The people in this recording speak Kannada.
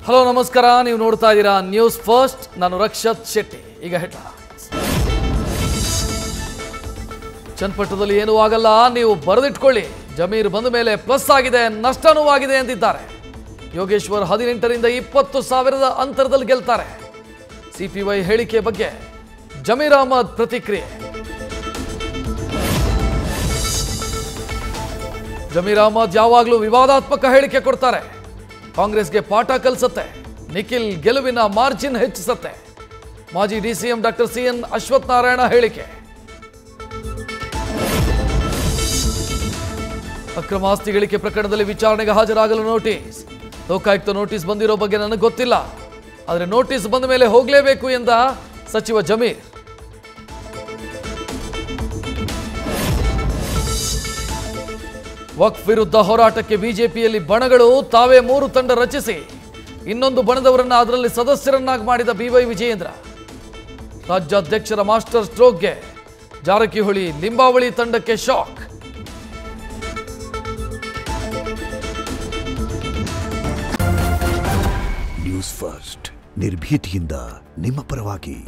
ಹಲೋ ನಮಸ್ಕಾರ, ನೀವು ನೋಡ್ತಾ ಇದ್ದೀರಾ ನ್ಯೂಸ್ ಫಸ್ಟ್. ನಾನು ರಕ್ಷತ್ ಶೆಟ್ಟಿ. ಈಗ ಹೆಡ್ಲೈನ್ಸ್. ಚನ್ನಪಟ್ಟಣದಲ್ಲಿ ಏನೂ ಆಗಲ್ಲ, ನೀವು ಬರೆದಿಟ್ಕೊಳ್ಳಿ. ಜಮೀರ್ ಬಂದ ಮೇಲೆ ಪ್ಲಸ್ ಆಗಿದೆ, ನಷ್ಟನೂ ಆಗಿದೆ ಎಂದಿದ್ದಾರೆ. ಯೋಗೇಶ್ವರ್ 18ರಿಂದ 20,000 ಅಂತರದಲ್ಲಿ ಗೆಲ್ತಾರೆ. ಸಿಪಿವೈ ಹೇಳಿಕೆ ಬಗ್ಗೆ ಜಮೀರ್ ಅಹಮದ್ ಪ್ರತಿಕ್ರಿಯೆ. ಜಮೀರ್ ಅಹಮದ್ ಯಾವಾಗಲೂ ವಿವಾದಾತ್ಮಕ ಹೇಳಿಕೆ ಕೊಡ್ತಾರೆ. ಕಾಂಗ್ರೆಸ್ಗೆ ಪಾಠ ಕಲಿಸುತ್ತೆ. ನಿಖಿಲ್ ಗೆಲುವಿನ ಮಾರ್ಜಿನ್ ಹೆಚ್ಚಿಸುತ್ತೆ. ಮಾಜಿ DCM doctor CN Ashwath Narayana ಹೇಳಿಕೆ. ಅಕ್ರಮ ಆಸ್ತಿ ಗಳಿಕೆ ಪ್ರಕರಣದಲ್ಲಿ ವಿಚಾರಣೆಗೆ ಹಾಜರಾಗಲು ನೋಟಿಸ್. ಲೋಕಾಯುಕ್ತ ನೋಟಿಸ್ ಬಂದಿರೋ ಬಗ್ಗೆ ನನಗೆ ಗೊತ್ತಿಲ್ಲ, ಆದರೆ ನೋಟಿಸ್ ಬಂದ ಮೇಲೆ ಹೋಗಲೇಬೇಕು ಎಂದ ಸಚಿವ ಜಮೀರ್. ವಕ್ಫ್ ವಿರುದ್ಧ ಹೋರಾಟಕ್ಕೆ ಬಿಜೆಪಿಯಲ್ಲಿ ಬಣಗಳು. ತಾವೇ 3 ತಂಡ ರಚಿಸಿ ಇನ್ನೊಂದು ಬಣದವರನ್ನ ಅದರಲ್ಲಿ ಸದಸ್ಯರನ್ನಾಗಿ ಮಾಡಿದ ಬಿವೈ ವಿಜಯೇಂದ್ರ. ರಾಜ್ಯಾಧ್ಯಕ್ಷರ ಮಾಸ್ಟರ್ ಸ್ಟ್ರೋಕ್ಗೆ ಜಾರಕಿಹೊಳಿ ಲಿಂಬಾವಳಿ ತಂಡಕ್ಕೆ ಶಾಕ್. ನ್ಯೂಸ್ ಫಸ್ಟ್, ನಿರ್ಭೀತಿಯಿಂದ ನಿಮ್ಮ ಪರವಾಗಿ.